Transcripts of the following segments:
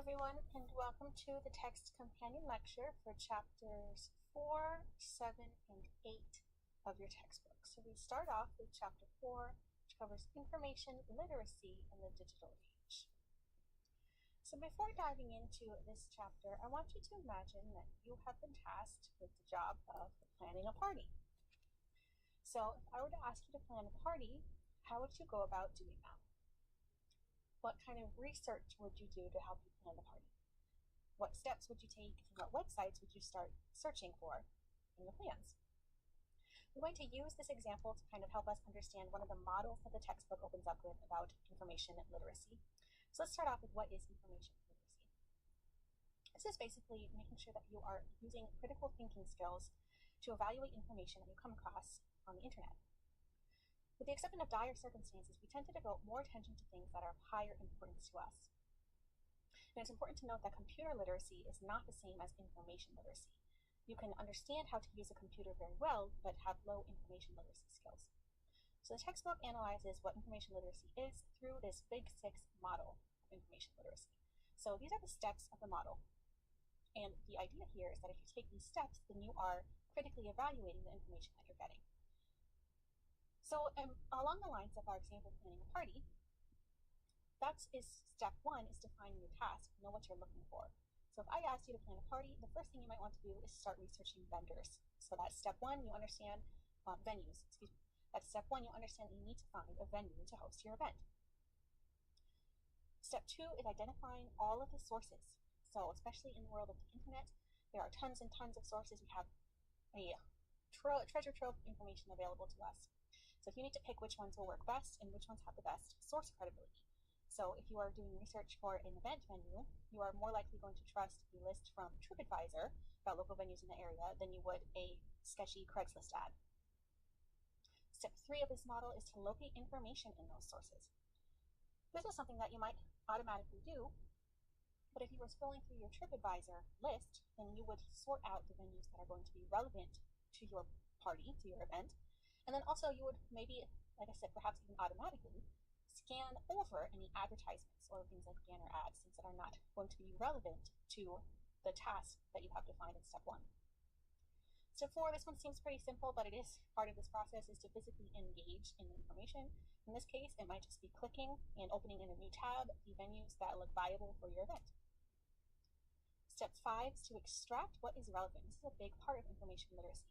everyone, and welcome to the text companion lecture for chapters 4, 7, and 8 of your textbook. So we start off with chapter 4, which covers information literacy in the digital age. So before diving into this chapter, I want you to imagine that you have been tasked with the job of planning a party. So if I were to ask you to plan a party, how would you go about doing that? What kind of research would you do to help you plan the party? What steps would you take, and what websites would you start searching for in your plans? We're going to use this example to kind of help us understand one of the models that the textbook opens up with about information literacy. So let's start off with what is information literacy. This is basically making sure that you are using critical thinking skills to evaluate information that you come across on the internet. With the exception of dire circumstances, we tend to devote more attention to things that are of higher importance to us. And it's important to note that computer literacy is not the same as information literacy. You can understand how to use a computer very well, but have low information literacy skills. So the textbook analyzes what information literacy is through this Big Six model of information literacy. So these are the steps of the model. And the idea here is that if you take these steps, then you are critically evaluating the information that you're getting. So along the lines of our example planning a party, step one is defining your task, know what you're looking for. So if I asked you to plan a party, the first thing you might want to do is start researching vendors. So that's step one, you understand venues. That's step one, you understand that you need to find a venue to host your event. Step two is identifying all of the sources. So especially in the world of the internet, there are tons and tons of sources. We have a treasure trove of information available to us. So if you need to pick which ones will work best and which ones have the best source credibility. So if you are doing research for an event venue, you are more likely going to trust a list from TripAdvisor about local venues in the area than you would a sketchy Craigslist ad. Step three of this model is to locate information in those sources. This is something that you might automatically do, but if you were scrolling through your TripAdvisor list, then you would sort out the venues that are going to be relevant to your party, to your event. And then also you would maybe, like I said, perhaps even automatically scan over any advertisements or things like banner ads, things that are not going to be relevant to the task that you have defined in step one. Step four, this one seems pretty simple, but it is part of this process is to physically engage in the information. In this case, it might just be clicking and opening in a new tab the venues that look viable for your event. Step five is to extract what is relevant. This is a big part of information literacy,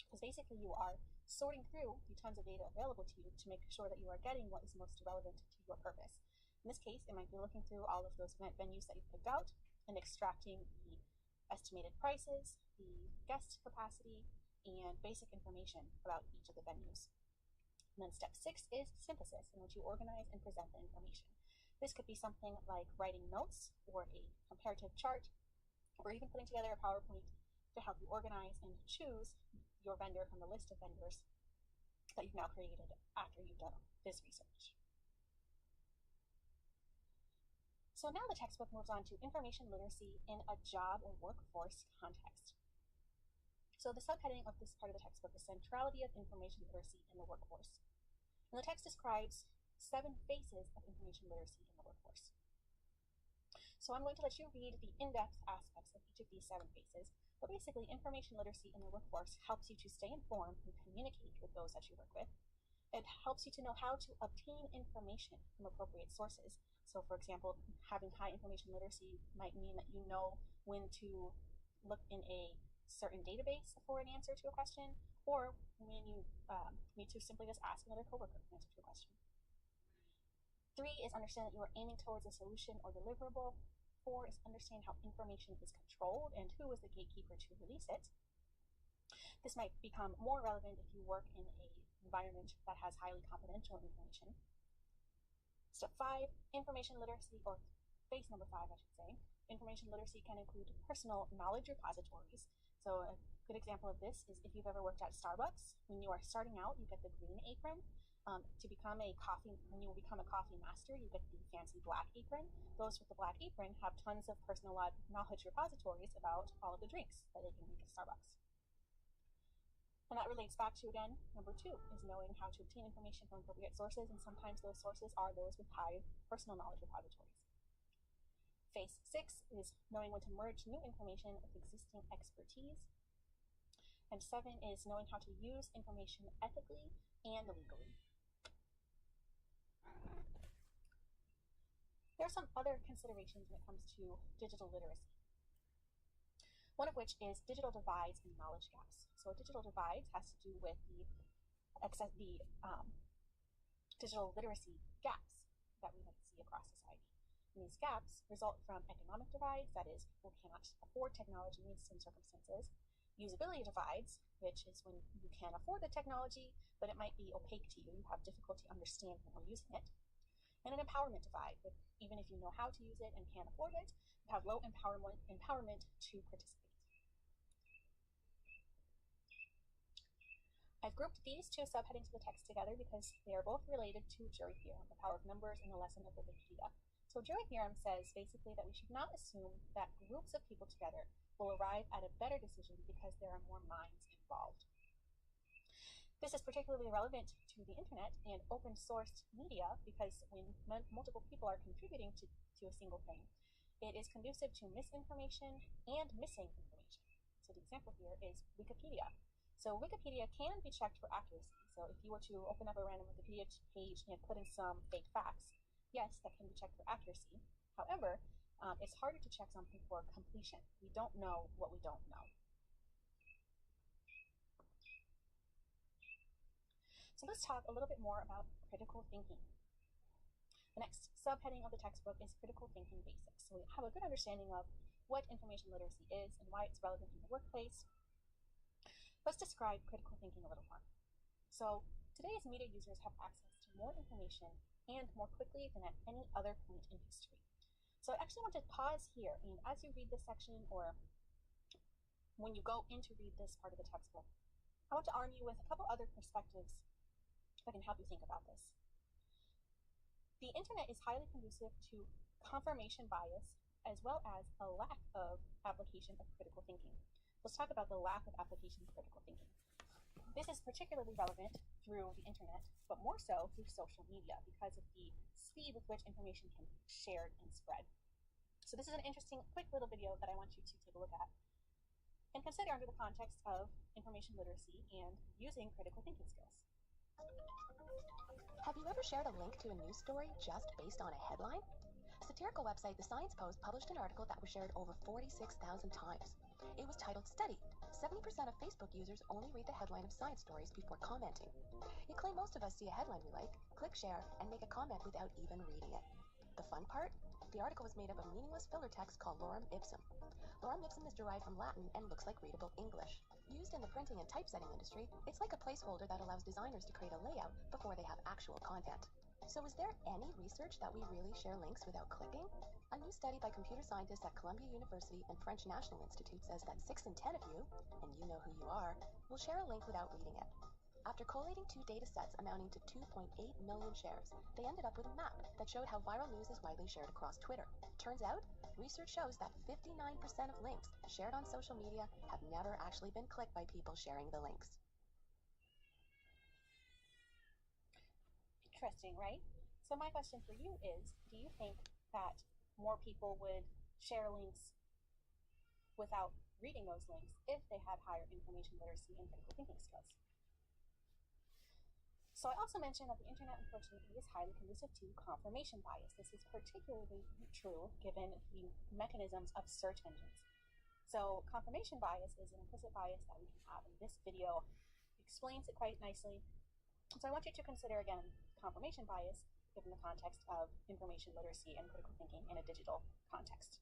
because basically you are sorting through the tons of data available to you to make sure that you are getting what is most relevant to your purpose. In this case, it might be looking through all of those event venues that you've picked out and extracting the estimated prices, the guest capacity, and basic information about each of the venues. And then step six is synthesis, in which you organize and present the information. This could be something like writing notes or a comparative chart, or even putting together a PowerPoint to help you organize and choose your vendor from the list of vendors that you've now created after you've done this research. So now the textbook moves on to information literacy in a job or workforce context. So the subheading of this part of the textbook is Centrality of Information Literacy in the Workforce. And the text describes 7 phases of information literacy in the workforce. So I'm going to let you read the in-depth aspects of each of these 7 phases, but basically information literacy in the workforce helps you to stay informed and communicate with those that you work with. It helps you to know how to obtain information from appropriate sources. So for example, having high information literacy might mean that you know when to look in a certain database for an answer to a question, or when you need to simply just ask another coworker an answer to a question. 3 is understand that you are aiming towards a solution or deliverable. 4 is understand how information is controlled and who is the gatekeeper to release it. This might become more relevant if you work in an environment that has highly confidential information. Step 5, information literacy, or phase number 5, I should say. Information literacy can include personal knowledge repositories. So a good example of this is if you've ever worked at Starbucks. When you are starting out, you get the green apron. When you become a coffee master, you get the fancy black apron. Those with the black apron have tons of personal knowledge repositories about all of the drinks that they can make at Starbucks. And that relates back to, again, number 2, is knowing how to obtain information from appropriate sources, and sometimes those sources are those with high personal knowledge repositories. Phase 6 is knowing when to merge new information with existing expertise. And 7 is knowing how to use information ethically and legally. There are some other considerations when it comes to digital literacy. One of which is digital divides and knowledge gaps. So digital divides has to do with the digital literacy gaps that we might see across society. And these gaps result from economic divides, that is, people cannot afford technology in some circumstances. Usability divides, which is when you can afford the technology, but it might be opaque to you. You have difficulty understanding or using it. And an empowerment divide, with even if you know how to use it and can afford it, you have low empowerment to participate. I've grouped these two subheadings of the text together because they are both related to jury theorem, the power of numbers, in the lesson of the Wikipedia. So jury theorem says basically that we should not assume that groups of people together will arrive at a better decision because there are more minds involved. This is particularly relevant to the internet and open source media because when multiple people are contributing to a single thing, it is conducive to misinformation and missing information. So the example here is Wikipedia. So Wikipedia can be checked for accuracy. So if you were to open up a random Wikipedia page and put in some fake facts, yes, that can be checked for accuracy. However, it's harder to check something for completion. We don't know what we don't know. So let's talk a little bit more about critical thinking. The next subheading of the textbook is critical thinking basics. So we have a good understanding of what information literacy is and why it's relevant in the workplace. Let's describe critical thinking a little more. So today's media users have access to more information and more quickly than at any other point in history. So I actually want to pause here, and as you read this section or when you go in to read this part of the textbook, I want to arm you with a couple other perspectives that can help you think about this. The internet is highly conducive to confirmation bias as well as a lack of application of critical thinking. Let's talk about the lack of application of critical thinking. This is particularly relevant through the internet, but more so through social media because of the speed with which information can be shared and spread. So this is an interesting, quick little video that I want you to take a look at and consider under the context of information literacy and using critical thinking skills. Have you ever shared a link to a news story just based on a headline? Satirical website The Science Post published an article that was shared over 46,000 times. It was titled Study. 70% of Facebook users only read the headline of science stories before commenting. You claim most of us see a headline we like, click share, and make a comment without even reading it. The fun part? The article was made up of meaningless filler text called lorem ipsum. Lorem ipsum is derived from Latin and looks like readable English. Used in the printing and typesetting industry, it's like a placeholder that allows designers to create a layout before they have actual content. So is there any research that we really share links without clicking? A new study by computer scientists at Columbia University and French National Institute says that 6 in 10 of you, and you know who you are, will share a link without reading it. After collating 2 data sets amounting to 2.8 million shares, they ended up with a map that showed how viral news is widely shared across Twitter. Turns out, research shows that 59% of links shared on social media have never actually been clicked by people sharing the links. Interesting, right? So my question for you is, do you think that more people would share links without reading those links if they had higher information literacy and critical thinking skills? So I also mentioned that the internet, unfortunately, is highly conducive to confirmation bias. This is particularly true given the mechanisms of search engines. So confirmation bias is an implicit bias that we can have, and this video explains it quite nicely. So I want you to consider, again, confirmation bias given the context of information literacy and critical thinking in a digital context.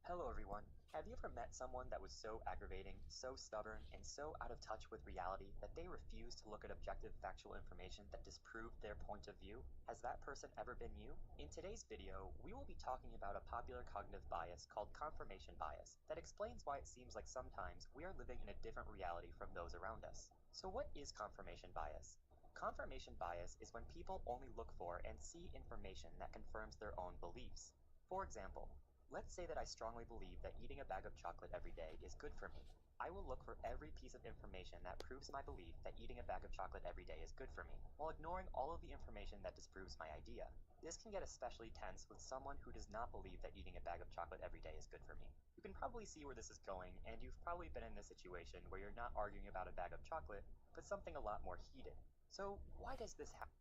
Hello everyone. Have you ever met someone that was so aggravating, so stubborn, and so out of touch with reality that they refused to look at objective factual information that disproved their point of view? Has that person ever been you? In today's video, we will be talking about a popular cognitive bias called confirmation bias that explains why it seems like sometimes we are living in a different reality from those around us. So what is confirmation bias? Confirmation bias is when people only look for and see information that confirms their own beliefs. For example, let's say that I strongly believe that eating a bag of chocolate every day is good for me. I will look for every piece of information that proves my belief that eating a bag of chocolate every day is good for me, while ignoring all of the information that disproves my idea. This can get especially tense with someone who does not believe that eating a bag of chocolate every day is good for me. You can probably see where this is going, and you've probably been in this situation where you're not arguing about a bag of chocolate, but something a lot more heated. So why does this happen?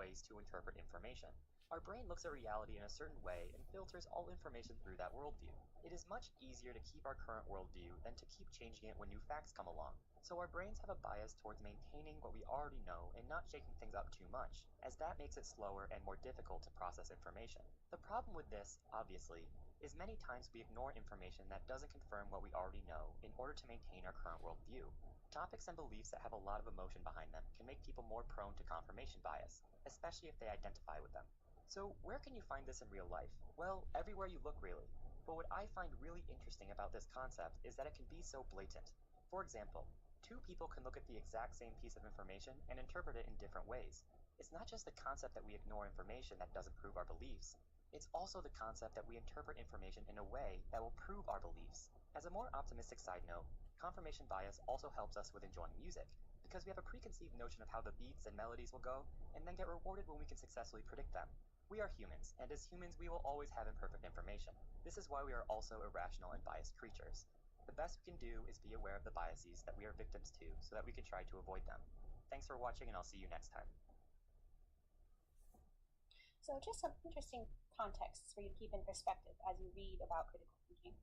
Ways to interpret information. Our brain looks at reality in a certain way and filters all information through that worldview. It is much easier to keep our current worldview than to keep changing it when new facts come along. So our brains have a bias towards maintaining what we already know and not shaking things up too much, as that makes it slower and more difficult to process information. The problem with this, obviously, is many times we ignore information that doesn't confirm what we already know in order to maintain our current worldview. Topics and beliefs that have a lot of emotion behind them can make people more prone to confirmation bias, especially if they identify with them. So where can you find this in real life? Well, everywhere you look really. But what I find really interesting about this concept is that it can be so blatant. For example, two people can look at the exact same piece of information and interpret it in different ways. It's not just the concept that we ignore information that doesn't prove our beliefs. It's also the concept that we interpret information in a way that will prove our beliefs. As a more optimistic side note, confirmation bias also helps us with enjoying music, because we have a preconceived notion of how the beats and melodies will go, and then get rewarded when we can successfully predict them. We are humans, and as humans we will always have imperfect information. This is why we are also irrational and biased creatures. The best we can do is be aware of the biases that we are victims to so that we can try to avoid them. Thanks for watching, and I'll see you next time. So just some interesting contexts for you to keep in perspective as you read about critical thinking.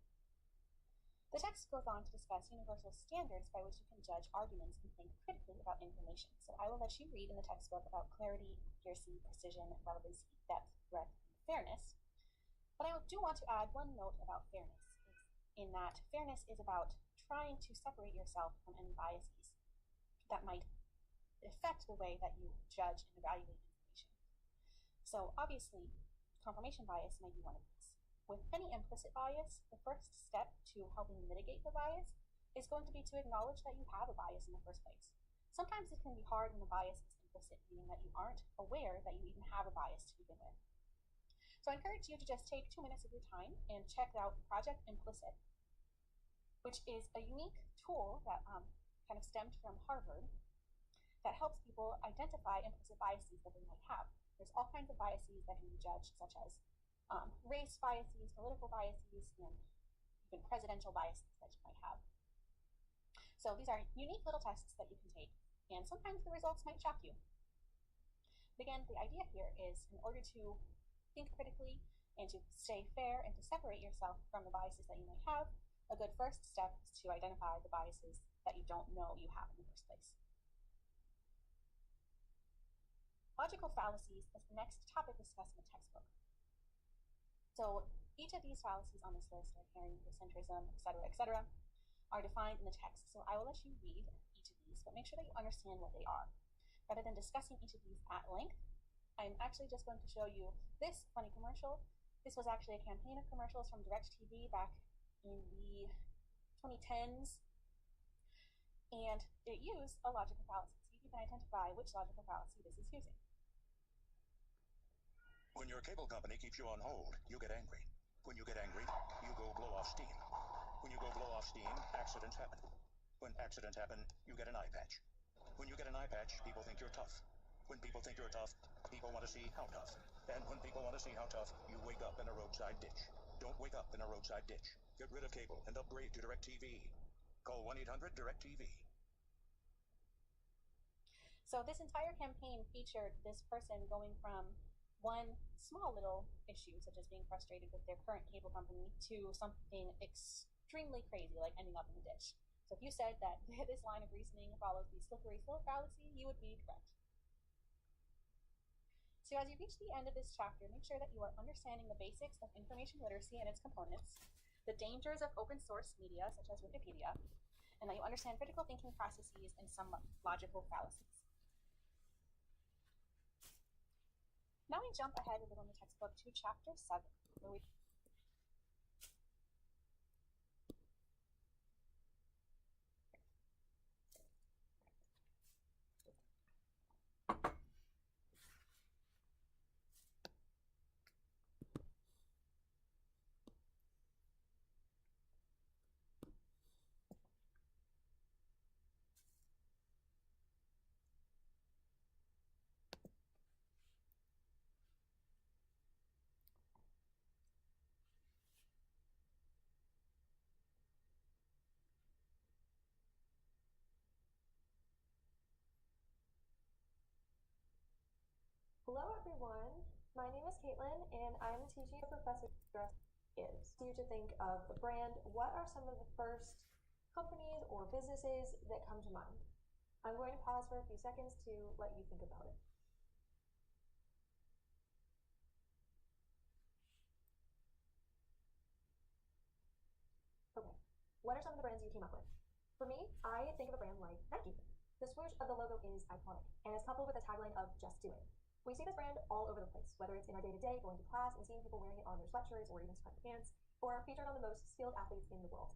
The text goes on to discuss universal standards by which you can judge arguments and think critically about information. So I will let you read in the textbook about clarity, accuracy, precision, relevancy, depth, breadth, and fairness. But I do want to add one note about fairness, in that fairness is about trying to separate yourself from any biases that might affect the way that you judge and evaluate information. So obviously, confirmation bias might be one of these. With any implicit bias, the first step to helping mitigate the bias is going to be to acknowledge that you have a bias in the first place. Sometimes it can be hard when the bias is implicit, meaning that you aren't aware that you even have a bias to begin with. So I encourage you to just take 2 minutes of your time and check out Project Implicit, which is a unique tool that kind of stemmed from Harvard that helps people identify implicit biases that they might have. There's all kinds of biases that can be judged, such as race biases, political biases, and even presidential biases that you might have. So these are unique little tests that you can take, and sometimes the results might shock you. But again, the idea here is, in order to think critically and to stay fair and to separate yourself from the biases that you might have, a good first step is to identify the biases that you don't know you have in the first place. Logical fallacies is the next topic discussed in the textbook. So each of these fallacies on this list, like heliocentrism, etc., are defined in the text. So I will let you read each of these, but make sure that you understand what they are. Rather than discussing each of these at length, I'm actually just going to show you this funny commercial. This was actually a campaign of commercials from DirecTV back in the 2010s, and it used a logical fallacy. See if you can identify which logical fallacy this is using. When your cable company keeps you on hold, you get angry. When you get angry, you go blow off steam. When you go blow off steam, accidents happen. When accidents happen, you get an eye patch. When you get an eye patch, people think you're tough. When people think you're tough, people want to see how tough. And when people want to see how tough, you wake up in a roadside ditch. Don't wake up in a roadside ditch. Get rid of cable and upgrade to DirecTV. Call 1-800-DirecTV. So this entire campaign featured this person going from one small little issue, such as being frustrated with their current cable company, to something extremely crazy, like ending up in the ditch. So if you said that this line of reasoning follows the slippery slope fallacy, you would be correct. So as you reach the end of this chapter, make sure that you are understanding the basics of information literacy and its components, the dangers of open source media, such as Wikipedia, and that you understand critical thinking processes and some logical fallacies. Now we jump ahead a little in the textbook to chapter 7, where we Hello, everyone. My name is Caitlin, and I'm teaching a professor dress gives you to think of the brand. What are some of the first companies or businesses that come to mind? I'm going to pause for a few seconds to let you think about it. Okay, what are some of the brands you came up with? For me, I think of a brand like Nike. The swoosh of the logo is iconic, and is coupled with a tagline of just do it. We see this brand all over the place, whether it's in our day-to-day, going to class, and seeing people wearing it on their sweatshirts or even sweatpants, or featured on the most skilled athletes in the world.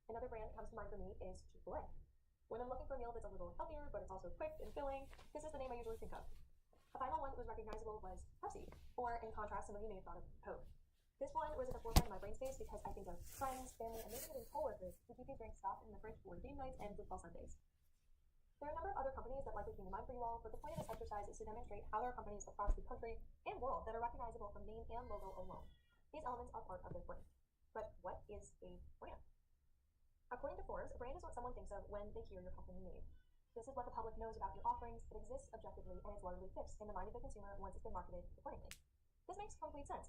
Another brand that comes to mind for me is Chick-fil-A. When I'm looking for a meal that's a little healthier, but it's also quick and filling, this is the name I usually think of. A final one that was recognizable was Pepsi, or in contrast, some of you may have thought of Coke. This one was at the forefront of my brain space because I think of friends, family, and maybe even coworkers who keep these drinks stocked in the fridge for game nights and football Sundays. There are a number of other companies that likely came to mind for you all, but the point of this exercise is to demonstrate how there are companies across the country and world that are recognizable from name and logo alone. These elements are part of their brand. But what is a brand? According to Forbes, a brand is what someone thinks of when they hear your company name. This is what the public knows about your offerings, it exists objectively, and it's largely fixed in the mind of the consumer once it's been marketed accordingly. This makes complete sense.